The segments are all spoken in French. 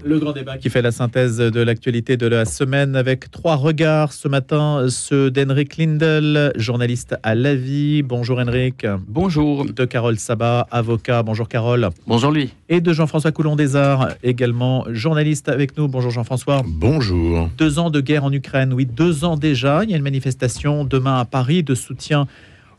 Le grand débat qui fait la synthèse de l'actualité de la semaine avec 3 regards ce matin, ceux d'Henrik Lindel, journaliste à l'Avis. Bonjour Henrik. Bonjour. De Carole Sabat, avocat. Bonjour Carole. Bonjour lui. Et de Jean-François Coulon-Desarts, également journaliste avec nous. Bonjour Jean-François. Bonjour. 2 ans de guerre en Ukraine, oui, 2 ans déjà. Il y a une manifestation demain à Paris de soutien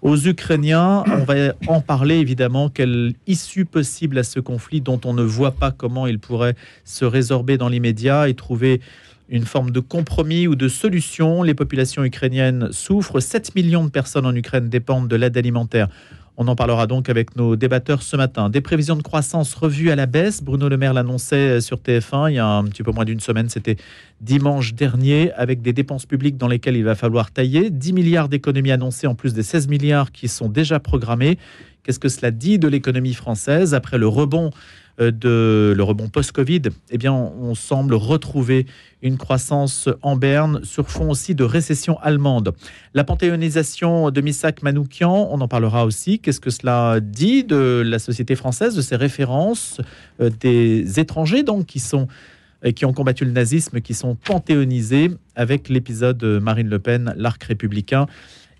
aux Ukrainiens. On va en parler évidemment. Quelle issue possible à ce conflit dont on ne voit pas comment il pourrait se résorber dans l'immédiat et trouver une forme de compromis ou de solution. Les populations ukrainiennes souffrent. 7 millions de personnes en Ukraine dépendent de l'aide alimentaire. On en parlera donc avec nos débatteurs ce matin. Des prévisions de croissance revues à la baisse. Bruno Le Maire l'annonçait sur TF1 il y a un petit peu moins d'une semaine. C'était dimanche dernier, avec des dépenses publiques dans lesquelles il va falloir tailler. 10 milliards d'économies annoncées en plus des 16 milliards qui sont déjà programmés. Qu'est-ce que cela dit de l'économie française après le rebond post-Covid? Eh bien, on semble retrouver une croissance en berne sur fond aussi de récession allemande. La panthéonisation de Missak Manoukian, on en parlera aussi. Qu'est-ce que cela dit de la société française, de ses références, des étrangers donc qui ont combattu le nazisme, qui sont panthéonisés avec l'épisode Marine Le Pen, l'arc républicain,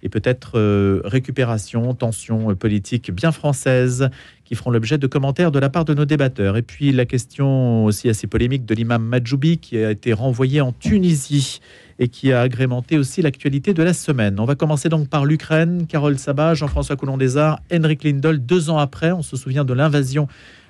et peut-être récupération, tension politique bien française qui feront l'objet de commentaires de la part de nos débatteurs. Et puis la question aussi assez polémique de l'imam Majoubi qui a été renvoyé en Tunisie et qui a agrémenté aussi l'actualité de la semaine. On va commencer donc par l'Ukraine. Carole Sabat, Jean-François Coulon-Desarts, Henrik Lindel. 2 ans après, on se souvient de l'invasion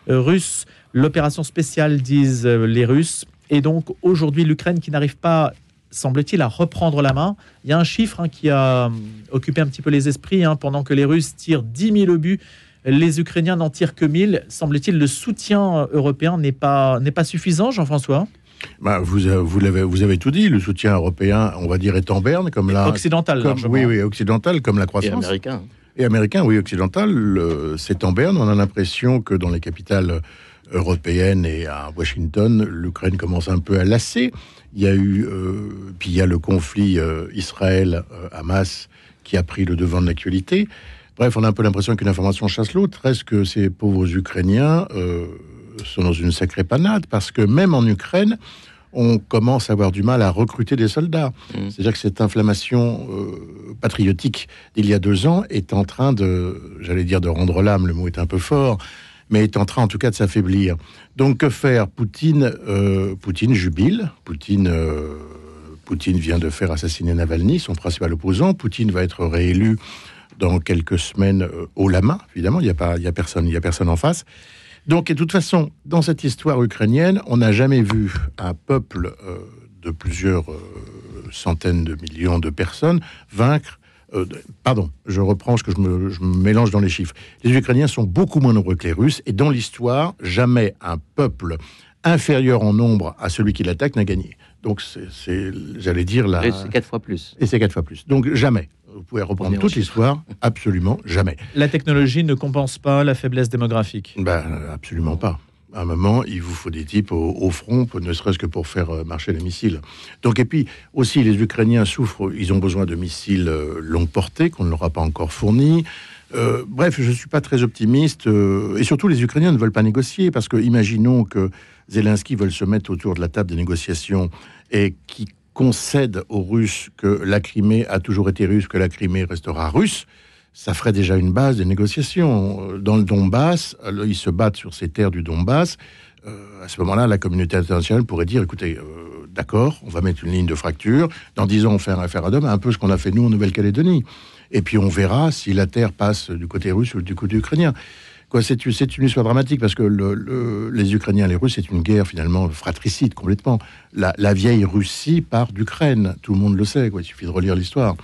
russe, l'opération spéciale, disent les Russes. Et donc aujourd'hui, l'Ukraine qui n'arrive pas, semble-t-il, à reprendre la main. Il y a un chiffre qui a occupé un petit peu les esprits. Pendant que les Russes tirent 10 000 obus, les Ukrainiens n'en tirent que 1000. Semble-t-il, le soutien européen n'est pas suffisant, Jean-François? Vous avez tout dit. Le soutien européen, on va dire, est en berne. Occidental, largement. Oui, occidental, comme la croissance. Et américain, oui, occidental, c'est en berne. On a l'impression que dans les capitales européennes et à Washington, l'Ukraine commence un peu à lasser. Il y a eu, puis il y a le conflit Israël-Hamas qui a pris le devant de l'actualité. Bref, on a un peu l'impression qu'une information chasse l'autre. Reste que ces pauvres Ukrainiens sont dans une sacrée panade, parce que même en Ukraine, on commence à avoir du mal à recruter des soldats. C'est-à-dire que cette inflammation patriotique d'il y a 2 ans est en train de rendre l'âme, le mot est un peu fort, mais est en train en tout cas de s'affaiblir. Donc que faire? Poutine jubile. Poutine vient de faire assassiner Navalny, son principal opposant. Poutine va être réélu dans quelques semaines haut la main, évidemment, il y a personne en face. Donc, et de toute façon, dans cette histoire ukrainienne, on n'a jamais vu un peuple de plusieurs centaines de millions de personnes vaincre. Je reprends ce que je me mélange dans les chiffres. Les Ukrainiens sont beaucoup moins nombreux que les Russes, et dans l'histoire, jamais un peuple inférieur en nombre à celui qui l'attaque n'a gagné. Donc, j'allais dire là. Et c'est 4 fois plus. Et c'est 4 fois plus. Donc, jamais. Vous pouvez reprendre toute l'histoire, absolument jamais. La technologie ne compense pas la faiblesse démographique? Absolument pas. À un moment, il vous faut des types au front, ne serait-ce que pour faire marcher les missiles. Donc, et puis, aussi, les Ukrainiens souffrent, ils ont besoin de missiles longue portée, qu'on ne leur a pas encore fournis. Bref, je ne suis pas très optimiste. Et surtout, les Ukrainiens ne veulent pas négocier, parce que, imaginons que Zelensky veuille se mettre autour de la table des négociations et qui concède aux Russes que la Crimée a toujours été russe, que la Crimée restera russe, ça ferait déjà une base des négociations. Dans le Donbass, ils se battent sur ces terres du Donbass. À ce moment-là, la communauté internationale pourrait dire, écoutez, d'accord, on va mettre une ligne de fracture. Dans 10 ans, on fait un référendum, un peu ce qu'on a fait nous en Nouvelle-Calédonie. Et puis on verra si la terre passe du côté russe ou du côté ukrainien. C'est une histoire dramatique, parce que les Ukrainiens et les Russes, c'est une guerre finalement fratricide complètement. La vieille Russie part d'Ukraine, tout le monde le sait, il suffit de relire l'histoire.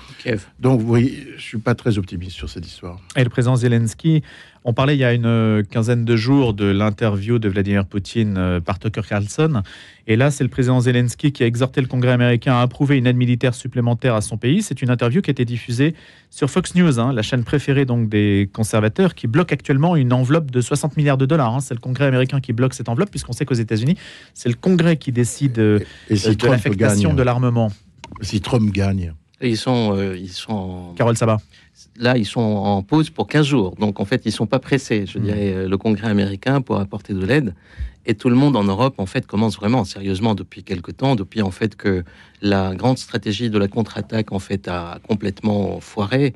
Donc oui, je ne suis pas très optimiste sur cette histoire. Et le président Zelensky, on parlait il y a une quinzaine de jours de l'interview de Vladimir Poutine par Tucker Carlson. Et là, c'est le président Zelensky qui a exhorté le Congrès américain à approuver une aide militaire supplémentaire à son pays. C'est une interview qui a été diffusée sur Fox News, la chaîne préférée donc des conservateurs, qui bloque actuellement une enveloppe de 60 milliards de dollars. C'est le Congrès américain qui bloque cette enveloppe, puisqu'on sait qu'aux États-Unis, c'est le Congrès qui décide de l'affectation de l'armement. Si Trump gagne. Ils sont Carole Sabat. Là, ils sont en pause pour 15 jours. Donc, en fait, ils ne sont pas pressés, je dirais, le Congrès américain pour apporter de l'aide. Et tout le monde en Europe, en fait, commence vraiment sérieusement depuis quelque temps, depuis en fait que la grande stratégie de la contre-attaque, en fait, a complètement foiré.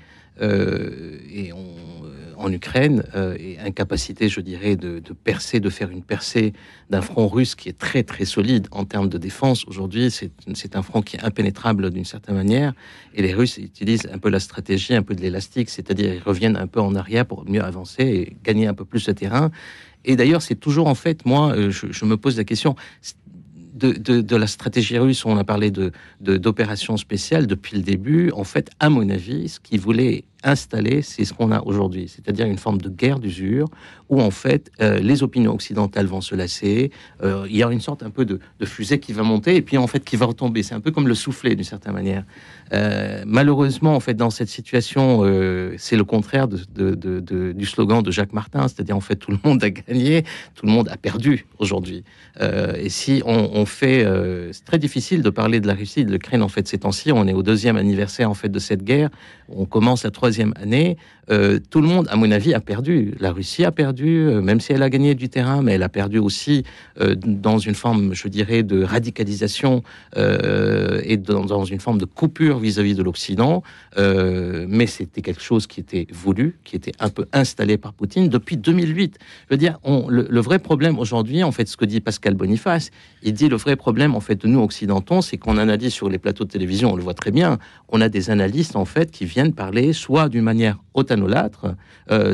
En Ukraine, et incapacité, je dirais, de faire une percée d'un front russe qui est très très solide en termes de défense. Aujourd'hui, c'est un front qui est impénétrable d'une certaine manière, et les Russes utilisent un peu la stratégie, un peu de l'élastique, c'est-à-dire ils reviennent un peu en arrière pour mieux avancer et gagner un peu plus de terrain. Et d'ailleurs, c'est toujours, en fait, moi, je me pose la question de la stratégie russe. On a parlé d'opérations spéciales depuis le début. En fait, à mon avis, ce qu'ils voulaient installer, c'est ce qu'on a aujourd'hui, c'est-à-dire une forme de guerre d'usure où en fait les opinions occidentales vont se lasser, il y a une sorte un peu de fusée qui va monter et puis en fait qui va retomber. C'est un peu comme le soufflet d'une certaine manière. Malheureusement, en fait, dans cette situation, c'est le contraire du slogan de Jacques Martin, c'est-à-dire en fait tout le monde a gagné, tout le monde a perdu aujourd'hui. Et si on fait, c'est très difficile de parler de la Russie et de l'Ukraine en fait ces temps-ci. On est au 2e anniversaire en fait de cette guerre. On commence la 3e année. Tout le monde, à mon avis, a perdu. La Russie a perdu, même si elle a gagné du terrain, mais elle a perdu aussi dans une forme, je dirais, de radicalisation et dans une forme de coupure vis-à-vis de l'Occident. Mais c'était quelque chose qui était voulu, qui était un peu installé par Poutine depuis 2008. Je veux dire, le vrai problème aujourd'hui, en fait, ce que dit Pascal Boniface, il dit le vrai problème, en fait, de nous occidentaux, c'est qu'on analyse sur les plateaux de télévision, on le voit très bien, on a des analystes, en fait, qui viennent parler soit d'une manière otanolâtre,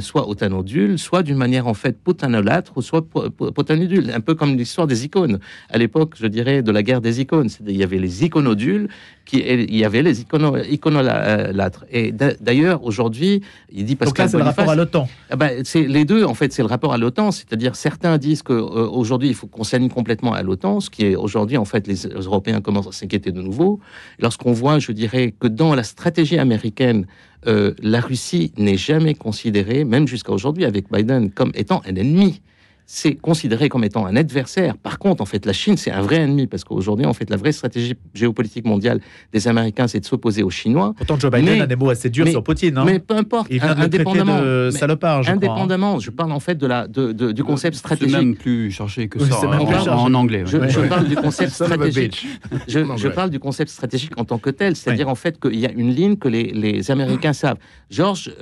soit otanodule, soit d'une manière en fait potanolâtre, ou soit potanodule, un peu comme l'histoire des icônes. À l'époque, je dirais, de la guerre des icônes, il y avait les iconodules, il y avait les iconolâtres. Et d'ailleurs, aujourd'hui, il dit Pascal. Donc là, c'est Boniface, le rapport à l'OTAN. C'est les deux, en fait, c'est le rapport à l'OTAN. C'est-à-dire, certains disent qu'aujourd'hui, il faut qu'on s'aligne complètement à l'OTAN, ce qui est aujourd'hui, en fait, les Européens commencent à s'inquiéter de nouveau. Lorsqu'on voit, je dirais, que dans la stratégie américaine, la Russie n'est jamais considérée, même jusqu'à aujourd'hui avec Biden, comme étant un ennemi. C'est considéré comme étant un adversaire. Par contre, en fait, la Chine, c'est un vrai ennemi, parce qu'aujourd'hui, en fait, la vraie stratégie géopolitique mondiale des Américains, c'est de s'opposer aux Chinois. Pourtant, Joe Biden a des mots assez durs sur Poutine. Hein. Mais peu importe, il vient de indépendamment. De salopard, je indépendamment, crois, hein. Je parle en fait du concept stratégique. C'est même plus chargé que ça, en anglais. Je parle du concept stratégique. Je parle du concept stratégique en tant que tel, c'est-à-dire en fait qu'il y a une ligne que les Américains savent. George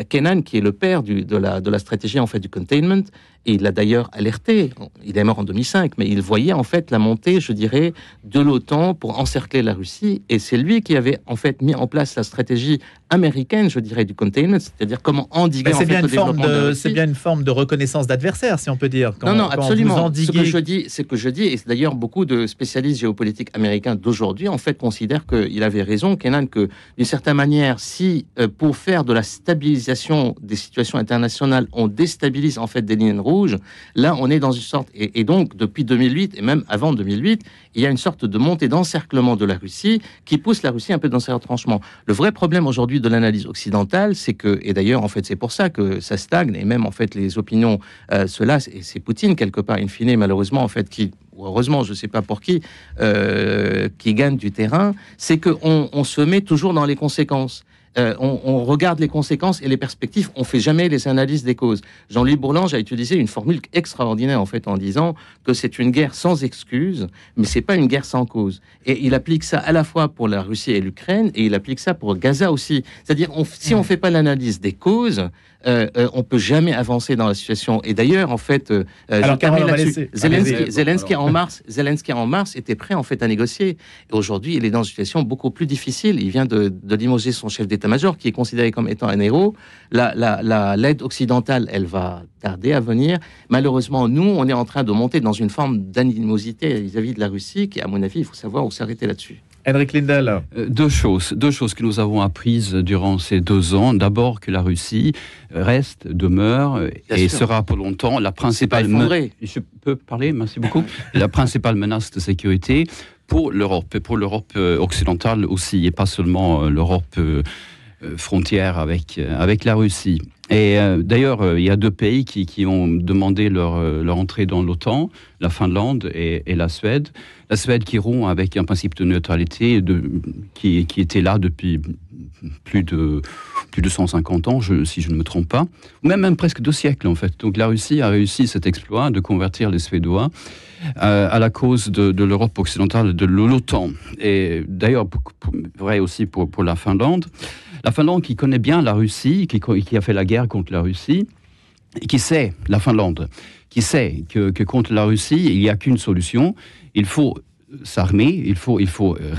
Kennan, qui est le père de la stratégie en fait du containment, et il l'a d'ailleurs alerté, il est mort en 2005, mais il voyait en fait la montée, je dirais, de l'OTAN pour encercler la Russie, et c'est lui qui avait en fait mis en place la stratégie américaine, je dirais, du containment, c'est-à-dire comment endiguer en fait le développement de la Russie. C'est bien une forme de reconnaissance d'adversaire, si on peut dire. Non, absolument. Ce que je dis, et d'ailleurs beaucoup de spécialistes géopolitiques américains d'aujourd'hui, en fait, considèrent qu'il avait raison, Kennan, que d'une certaine manière, si pour faire de la stabilisation des situations internationales, on déstabilise en fait des lignes rouges, là, on est dans une sorte... Et donc, depuis 2008, et même avant 2008, il y a une sorte de montée d'encerclement de la Russie qui pousse la Russie un peu dans ses retranchements. Le vrai problème aujourd'hui de l'analyse occidentale, c'est que... Et d'ailleurs, en fait, c'est pour ça que ça stagne, et même, en fait, les opinions se lassent, et c'est Poutine, quelque part, in fine, malheureusement, en fait, ou heureusement, je ne sais pas pour qui gagne du terrain, c'est qu'on se met toujours dans les conséquences. On regarde les conséquences et les perspectives, on fait jamais les analyses des causes. Jean-Louis Bourlange a utilisé une formule extraordinaire en fait en disant que c'est une guerre sans excuse, mais c'est pas une guerre sans cause. Et il applique ça à la fois pour la Russie et l'Ukraine, et il applique ça pour Gaza aussi. C'est-à-dire, si on fait pas l'analyse des causes, on peut jamais avancer dans la situation. Et d'ailleurs, en fait, Zelensky en mars était prêt en fait à négocier. Et aujourd'hui, il est dans une situation beaucoup plus difficile. Il vient de limoger son chef d'état-major, qui est considéré comme étant un héros. L'aide occidentale, elle va tarder à venir. Malheureusement, nous, on est en train de monter dans une forme d'animosité vis-à-vis de la Russie, qui, à mon avis, il faut savoir où s'arrêter là-dessus. Henrik Lindell. Deux choses que nous avons apprises durant ces 2 ans. D'abord, que la Russie demeure et sera pour longtemps la principale menace. Je peux parler, merci beaucoup. La principale menace de sécurité pour l'Europe, et pour l'Europe occidentale aussi, et pas seulement l'Europe frontière avec la Russie. Et d'ailleurs, il y a 2 pays qui ont demandé leur entrée dans l'OTAN, la Finlande et la Suède. La Suède qui rompt avec un principe de neutralité qui était là depuis plus de 150 ans, si je ne me trompe pas, ou même presque 2 siècles en fait. Donc la Russie a réussi cet exploit de convertir les Suédois à la cause de l'Europe occidentale, de l'OTAN. Et d'ailleurs, vrai aussi pour la Finlande. La Finlande qui connaît bien la Russie, qui a fait la guerre contre la Russie, et qui sait, la Finlande, qui sait que contre la Russie, il n'y a qu'une solution. Il faut s'armer, il faut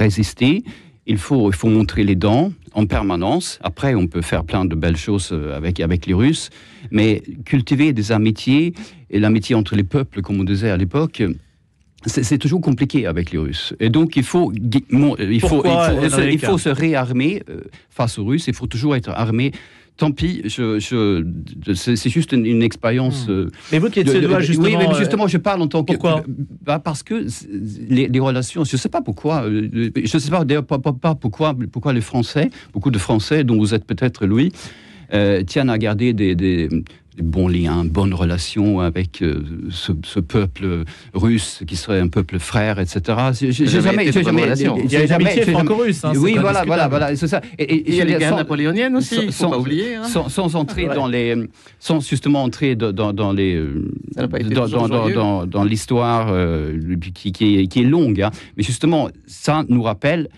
résister, il faut montrer les dents en permanence. Après, on peut faire plein de belles choses avec les Russes, mais cultiver des amitiés, et l'amitié entre les peuples, comme on disait à l'époque, c'est toujours compliqué avec les Russes. Et donc, il faut se réarmer face aux Russes. Il faut toujours être armé. Tant pis, c'est juste une expérience. Mais vous qui êtes suédois, justement. Oui, mais justement, je parle en tant que. Pourquoi ? Parce que les relations. Je ne sais pas pourquoi. Je ne sais pas d'ailleurs pas pourquoi les Français, beaucoup de Français, dont vous êtes peut-être Louis, tiennent à garder des bons liens, bonnes relations avec ce peuple russe qui serait un peuple frère, etc. Il y a une amitié franco-russe. Oui, voilà, c'est ça. Et il y a les guerres napoléoniennes aussi, il ne faut pas oublier. Sans entrer sans justement entrer dans l'histoire qui est longue, hein. Mais justement, ça nous rappelle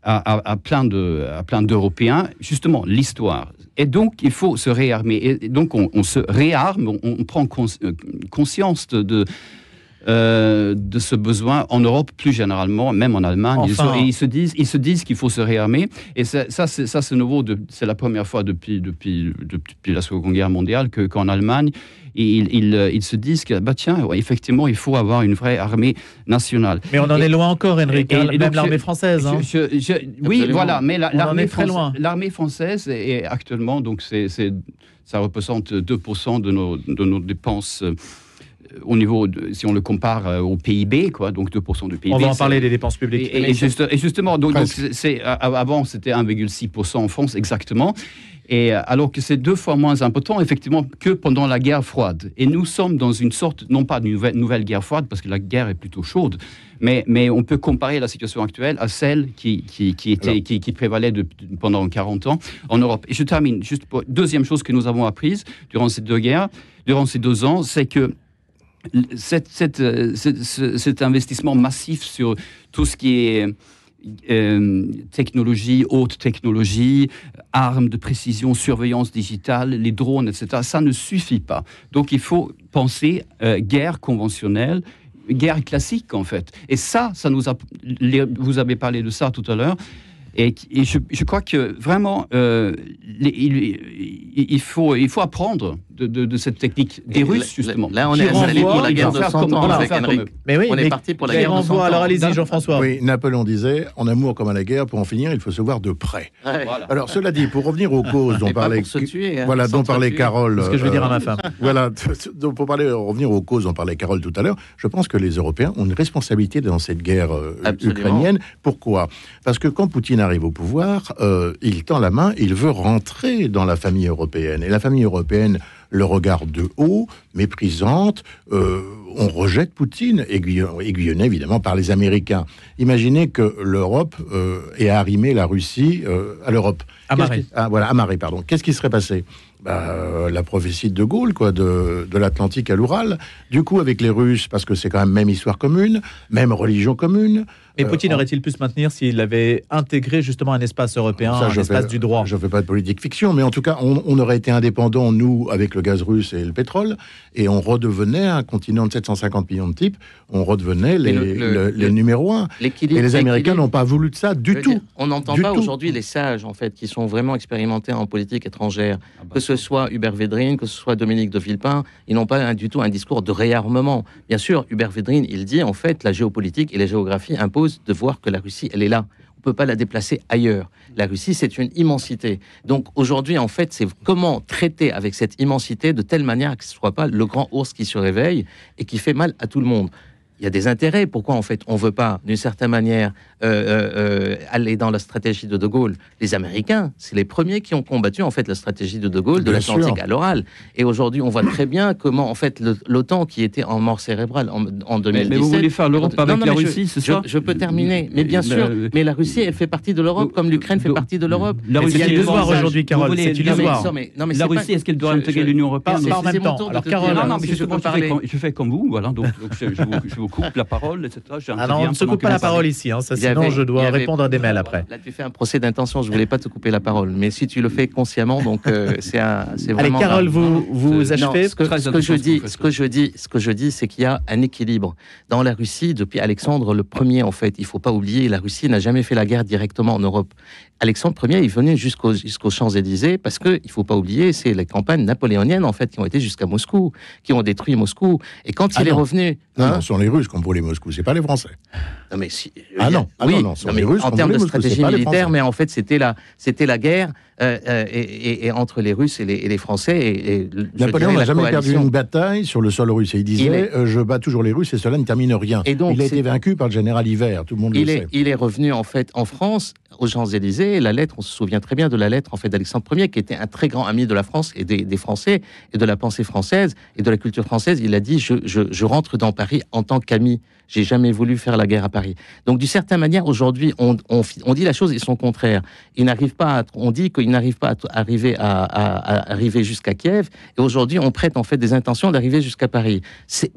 à plein d'Européens, justement, l'histoire. Et donc, il faut se réarmer. Et donc, on se réarme, on prend conscience de ce besoin en Europe, plus généralement, même en Allemagne. Enfin. Ils se disent qu'il faut se réarmer. Et ça c'est nouveau. C'est la première fois depuis la Seconde Guerre mondiale qu'en Allemagne, ils se disent que, effectivement, il faut avoir une vraie armée nationale. Mais on en est loin encore, Henrik, même l'armée française. Hein. Oui, voilà, mais l'armée française est actuellement, donc ça représente 2% de nos dépenses au niveau, si on le compare au PIB, quoi, donc 2% du PIB. On va en parler des dépenses publiques. Et justement, donc avant, c'était 1,6% en France, exactement. Et alors que c'est 2 fois moins important, effectivement, que pendant la guerre froide. Et nous sommes dans une sorte, non pas d'une nouvelle guerre froide, parce que la guerre est plutôt chaude, mais on peut comparer la situation actuelle à celle qui prévalait pendant 40 ans en Europe. Et je termine juste pour deuxième chose que nous avons apprise durant ces 2 guerres, durant ces 2 ans, c'est que cet investissement massif sur tout ce qui est technologie, haute technologie, armes de précision, surveillance digitale, les drones, etc., ça ne suffit pas. Donc il faut penser guerre conventionnelle, guerre classique en fait. Et ça vous avez parlé de ça tout à l'heure. Et je crois que vraiment, il faut apprendre de cette technique des Russes, justement. Là, on est installé pour la guerre de 100 ans avec Henrik. On est parti pour la guerre de 100 ans. Alors allez-y, Jean-François. Oui, Napoléon disait, en amour comme à la guerre, pour en finir, il faut se voir de près. Ouais. Voilà. Alors, cela dit, pour revenir aux causes dont parlait Carole... Ce que je veux dire à ma femme. Voilà, pour revenir aux causes dont parlait Carole tout à l'heure, je pense que les Européens ont une responsabilité dans cette guerre ukrainienne. Pourquoi ? Parce que quand Poutine arrive au pouvoir, il tend la main, il veut rentrer dans la famille européenne. Et la famille européenne le regarde de haut, méprisante. On rejette Poutine, aiguillonné évidemment par les Américains. Imaginez que l'Europe ait arrimé la Russie à l'Europe. Amarré, pardon. Qu'est-ce qui serait passé ? La prophétie de Gaulle, quoi, de l'Atlantique à l'Oural. Du coup, avec les Russes, parce que c'est quand même histoire commune, même religion commune. Mais Poutine aurait-il pu se maintenir s'il avait intégré justement un espace européen, un espace du droit ? Je ne fais pas de politique fiction, mais en tout cas, on aurait été indépendants, nous, avec le gaz russe et le pétrole, et on redevenait un continent de 750 millions de types, on redevenait les numéros 1. Et les Américains n'ont pas voulu de ça du tout. On n'entend pas aujourd'hui les sages, en fait, qui sont vraiment expérimentés en politique étrangère. Que ce soit Hubert Védrine, que ce soit Dominique de Villepin, ils n'ont pas du tout un discours de réarmement. Bien sûr, Hubert Védrine, il dit, en fait, la géopolitique et la géographie imposent de voir que la Russie, elle est là. On ne peut pas la déplacer ailleurs. La Russie, c'est une immensité. Donc aujourd'hui, en fait, c'est comment traiter avec cette immensité de telle manière que ce ne soit pas le grand ours qui se réveille et qui fait mal à tout le monde. il y a des intérêts. Pourquoi, en fait, on ne veut pas, d'une certaine manière, aller dans la stratégie de Gaulle? Les Américains, c'est les premiers qui ont combattu, en fait, la stratégie de Gaulle, de l'Atlantique à l'oral. Et aujourd'hui, on voit très bien comment, en fait, l'OTAN, qui était en mort cérébrale en 2017... Mais vous voulez faire l'Europe avec la Russie, c'est ça? Je peux terminer, mais bien sûr. Mais la Russie, elle fait partie de l'Europe, comme l'Ukraine fait partie de l'Europe. La Russie, c'est illusoire aujourd'hui, Carole. C'est illusoire. La Russie, est-ce qu'elle doit intégrer l'Union européenne? Pas en même temps. Alors, Carole... Non, mais je fais comme vous, voilà. Donc, je vous coupe la parole, etc. On ne se coupe pas la parole ici, sinon je dois répondre à des mails après. Là, tu fais un procès d'intention, je ne voulais pas te couper la parole, mais si tu le fais consciemment, donc c'est vraiment... Allez, Carole, vous achevez. Ce que je dis, c'est qu'il y a un équilibre. Dans la Russie, depuis Alexandre le Premier, en fait, il ne faut pas oublier, la Russie n'a jamais fait la guerre directement en Europe. Alexandre Ier est venu jusqu'aux Champs-Élysées parce qu'il ne faut pas oublier, c'est les campagnes napoléoniennes, en fait, qui ont été jusqu'à Moscou, qui ont détruit Moscou. Et quand il est revenu... Non, ce sont les Russes qui ont brûlé Moscou, ce n'est pas les Français. Non, mais si... non, les Russes en termes de stratégie militaire, mais en fait, c'était la guerre et entre les Russes et les Français. Et Napoléon n'a jamais perdu une bataille sur le sol russe. Et il disait je bats toujours les Russes et cela ne termine rien. Et donc, il a été vaincu par le général Hiver, tout le monde le sait. Il est revenu en fait en France, aux Champs-Élysées. La lettre, on se souvient très bien de la lettre en fait d'Alexandre Ier, qui était un très grand ami de la France et des Français et de la pensée française et de la culture française. Il a dit je rentre dans Paris en tant qu'ami. J'ai jamais voulu faire la guerre à Paris. Donc, d'une certaine manière, aujourd'hui, on dit la chose et son contraire. On dit qu'il n'arrive pas à arriver jusqu'à Kiev. Et aujourd'hui, on prête en fait des intentions d'arriver jusqu'à Paris.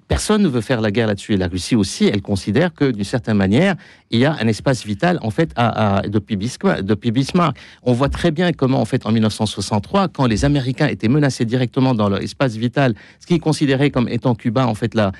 Personne ne veut faire la guerre là-dessus. Et la Russie aussi, elle considère que, d'une certaine manière, il y a un espace vital en fait depuis Bismarck. On voit très bien comment, en fait, en 1963, quand les Américains étaient menacés directement dans leur espace vital, ce qu'ils considéraient comme étant Cuba, en fait, la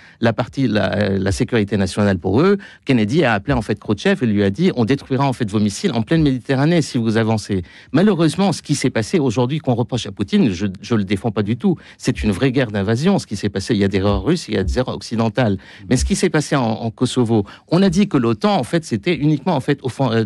sécurité nationale pour eux, Kennedy a appelé en fait Khrouchtchev et lui a dit on détruira en fait vos missiles en pleine Méditerranée si vous avancez. Malheureusement, ce qui s'est passé aujourd'hui qu'on reproche à Poutine, je le défends pas du tout. C'est une vraie guerre d'invasion. Ce qui s'est passé, il y a des erreurs russes, il y a des erreurs occidentales. Mais ce qui s'est passé en Kosovo, on a dit que l'OTAN en fait c'était uniquement en fait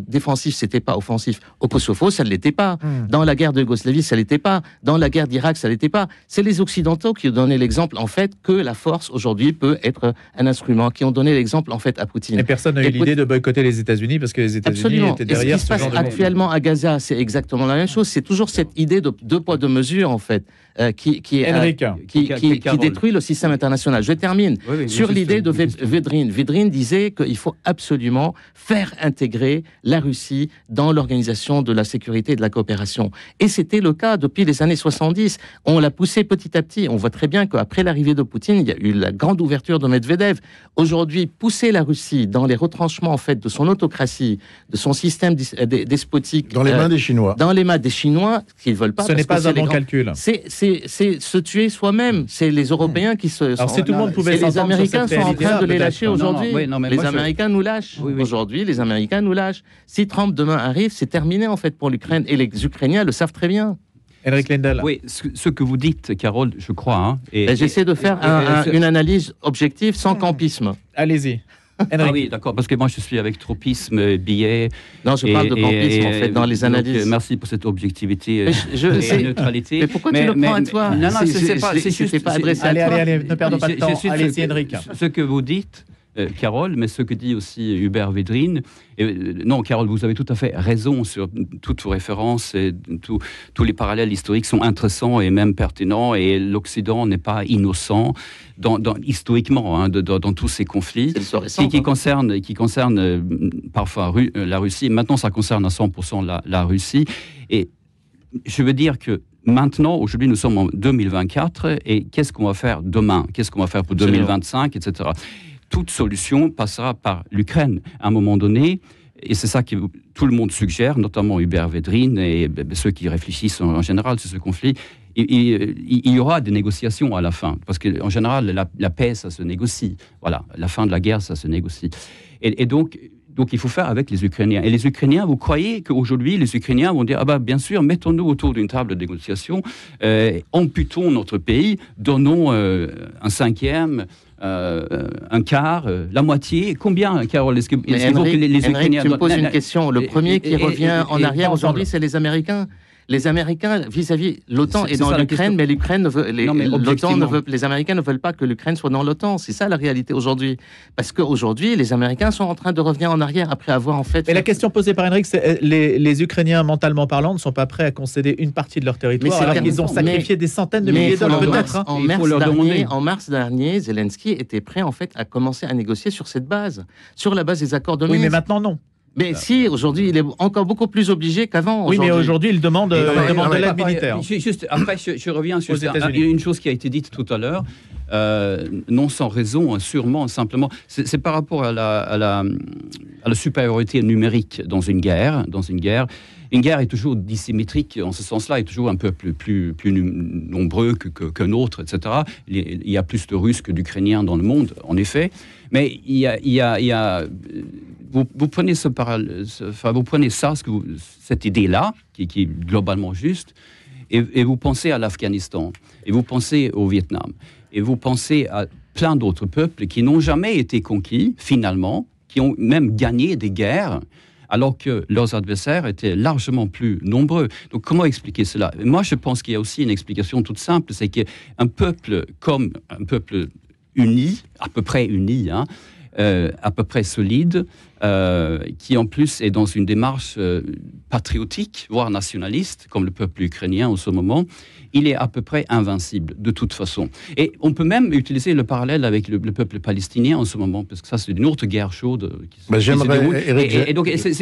défensif, c'était pas offensif. Au Kosovo, ça ne l'était pas. Dans la guerre de Yougoslavie, ça l'était pas. Dans la guerre d'Irak, ça l'était pas. C'est les Occidentaux qui ont donné l'exemple en fait que la force aujourd'hui peut être un instrument, qui ont donné l'exemple en fait à Poutine. Et personne n'a eu l'idée de boycotter les États-Unis parce que les États-Unis étaient derrière ce genre de... Ce qui se passe actuellement à Gaza, c'est exactement la même chose. C'est toujours cette idée de deux poids deux mesures en fait qui détruit le système international. Je termine sur l'idée de Védrine. Védrine disait qu'il faut absolument faire intégrer la Russie dans l'organisation de la sécurité et de la coopération. Et c'était le cas depuis les années 70. On l'a poussé petit à petit. On voit très bien qu'après l'arrivée de Poutine, il y a eu la grande ouverture de Medvedev. Aujourd'hui, pousser la Russie dans les retranchements en fait de son autocratie, de son système despotique, dans les mains des Chinois, qu'ils veulent pas. Ce n'est pas un bon calcul. C'est se tuer soi-même. C'est les Européens qui se. Alors si tout le monde pouvait s'entendre, les Américains sont en train de les lâcher aujourd'hui. Les Américains nous lâchent. Aujourd'hui, les Américains nous lâchent. Si Trump demain arrive, c'est terminé en fait pour l'Ukraine et les Ukrainiens le savent très bien. Henrik Lendl. Oui, ce que vous dites, Carole, je crois. J'essaie de faire une analyse objective sans campisme. Allez-y. Ah oui, d'accord, parce que moi je suis avec tropisme, billets. Non, je parle de campisme en fait dans les analyses. Donc, merci pour cette objectivité et neutralité. Mais pourquoi tu le prends à toi? Non, c'est juste pas adressé à toi. Allez, ne perdons pas de temps. Allez-y, Henrik. Ce que vous dites, Carole, mais ce que dit aussi Hubert Védrine. Non, Carole, vous avez tout à fait raison sur toutes vos références. Et tous les parallèles historiques sont intéressants et même pertinents. Et l'Occident n'est pas innocent historiquement dans tous ces conflits qui concernent parfois la Russie. Maintenant, ça concerne à 100% la Russie. Et je veux dire que maintenant, aujourd'hui, nous sommes en 2024. Et qu'est-ce qu'on va faire demain? Qu'est-ce qu'on va faire pour 2025, etc. Toute solution passera par l'Ukraine à un moment donné, et c'est ça que tout le monde suggère, notamment Hubert Védrine et ceux qui réfléchissent en général sur ce conflit. Il y aura des négociations à la fin, parce qu'en général, la paix, ça se négocie. Voilà, la fin de la guerre, ça se négocie. Et donc, il faut faire avec les Ukrainiens. Et les Ukrainiens, vous croyez qu'aujourd'hui, les Ukrainiens vont dire « Ah ben, bien sûr, mettons-nous autour d'une table de négociation, amputons notre pays, donnons un cinquième, un quart, la moitié. Combien, Carole? Est-ce qu'il faut que les Ukrainiens... Tu me poses une question. Le premier qui revient en arrière aujourd'hui, c'est les Américains. Les Américains, vis-à-vis l'OTAN est dans l'Ukraine, mais l'Ukraine ne veut, les Américains ne veulent pas que l'Ukraine soit dans l'OTAN. C'est ça la réalité aujourd'hui. Parce qu'aujourd'hui, les Américains sont en train de revenir en arrière après avoir en fait. Mais la question posée par Henrik, c'est les Ukrainiens mentalement parlant ne sont pas prêts à concéder une partie de leur territoire alors qu'ils ont sacrifié des centaines de milliers d'hommes peut-être. En mars dernier, Zelensky était prêt en fait à commencer à négocier sur cette base, sur la base des accords de Minsk. Oui, mais maintenant non. Mais si, aujourd'hui, il est encore beaucoup plus obligé qu'avant. Oui, mais aujourd'hui, il demande de l'aide militaire. Après, je reviens sur une chose qui a été dite tout à l'heure, non sans raison, sûrement, simplement. C'est par rapport à la supériorité numérique dans une guerre. Une guerre est toujours dissymétrique, en ce sens-là, est toujours un peu plus nombreux qu'un autre, etc. Il y a plus de Russes que d'Ukrainiens dans le monde, en effet. Mais il y a vous prenez cette idée-là, qui est globalement juste, et vous pensez à l'Afghanistan, et vous pensez au Vietnam, et vous pensez à plein d'autres peuples qui n'ont jamais été conquis, finalement, qui ont même gagné des guerres, alors que leurs adversaires étaient largement plus nombreux. Donc comment expliquer cela? Moi, je pense qu'il y a aussi une explication toute simple, c'est qu'un peuple comme un peuple uni, à peu près uni, à peu près solide, qui en plus est dans une démarche patriotique, voire nationaliste, comme le peuple ukrainien en ce moment, il est à peu près invincible, de toute façon. Et on peut même utiliser le parallèle avec le peuple palestinien en ce moment, parce que ça, c'est une autre guerre chaude qui se déroule.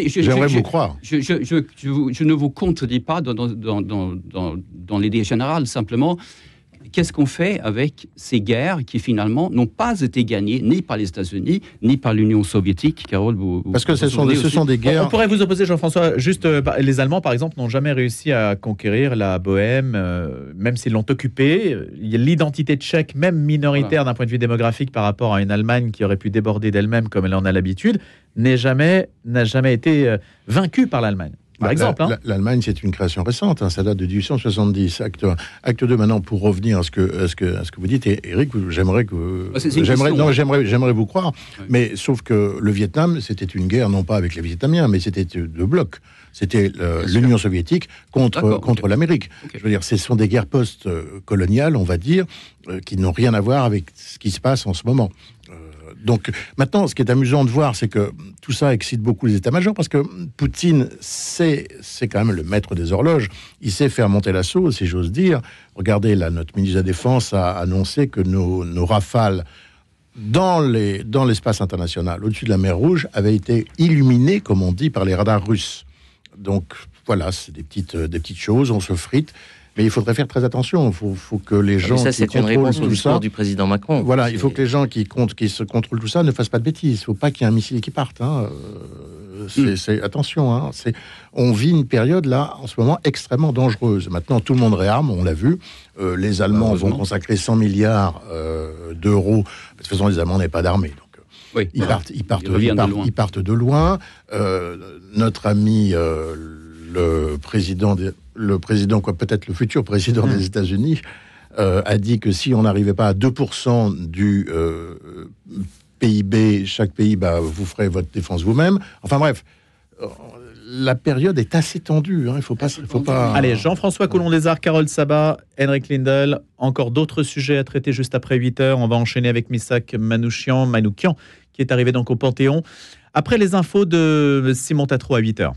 J'aimerais vous croire. Je ne vous contredis pas dans l'idée générale, simplement. Qu'est-ce qu'on fait avec ces guerres qui, finalement, n'ont pas été gagnées ni par les États-Unis, ni par l'Union soviétique? Carole, parce que ce sont des guerres... On pourrait vous opposer, Jean-François, juste les Allemands, par exemple, n'ont jamais réussi à conquérir la Bohème, même s'ils l'ont occupée. L'identité tchèque, même minoritaire d'un point de vue démographique par rapport à une Allemagne qui aurait pu déborder d'elle-même comme elle en a l'habitude, n'a jamais été vaincue par l'Allemagne. Par exemple, l'Allemagne, c'est une création récente, ça date de 1870. Acte 2, maintenant, pour revenir à ce que vous dites, Eric, j'aimerais vous croire, mais sauf que le Vietnam, c'était une guerre non pas avec les Vietnamiens, mais c'était deux blocs. C'était l'Union soviétique contre l'Amérique. Okay. Je veux dire, ce sont des guerres post-coloniales, on va dire, qui n'ont rien à voir avec ce qui se passe en ce moment. Donc maintenant, ce qui est amusant de voir, c'est que tout ça excite beaucoup les états-majors, parce que Poutine, c'est quand même le maître des horloges. Il sait faire monter la sauce, si j'ose dire. Regardez, là, notre ministre de la Défense a annoncé que nos rafales dans l'espace international, au-dessus de la mer Rouge, avaient été illuminées, comme on dit, par les radars russes. Donc voilà, c'est des petites choses, on se frite. Mais il faudrait faire très attention. Il faut que les gens ça, c'est une réponse au discours du président Macron. Voilà, il faut que les gens qui se contrôlent tout ça ne fassent pas de bêtises. Il ne faut pas qu'il y ait un missile qui parte. Attention. On vit une période, là, en ce moment, extrêmement dangereuse. Maintenant, tout le monde réarme, on l'a vu. Les Allemands vont consacrer 100 milliards d'euros. De toute façon, les Allemands n'ont pas d'armée. Donc, oui, ils partent de loin. Notre ami... le président, peut-être le futur président des États-Unis, a dit que si on n'arrivait pas à 2% du PIB, chaque pays, vous ferez votre défense vous-même. Enfin bref, la période est assez tendue. Il faut pas... Allez, Jean-François Coulon-Lézard, Carole Sabat, Henrik Lindell, encore d'autres sujets à traiter juste après 8h. On va enchaîner avec Missak Manoukian, qui est arrivé donc au Panthéon. Après les infos de Simon Tatro à 8h.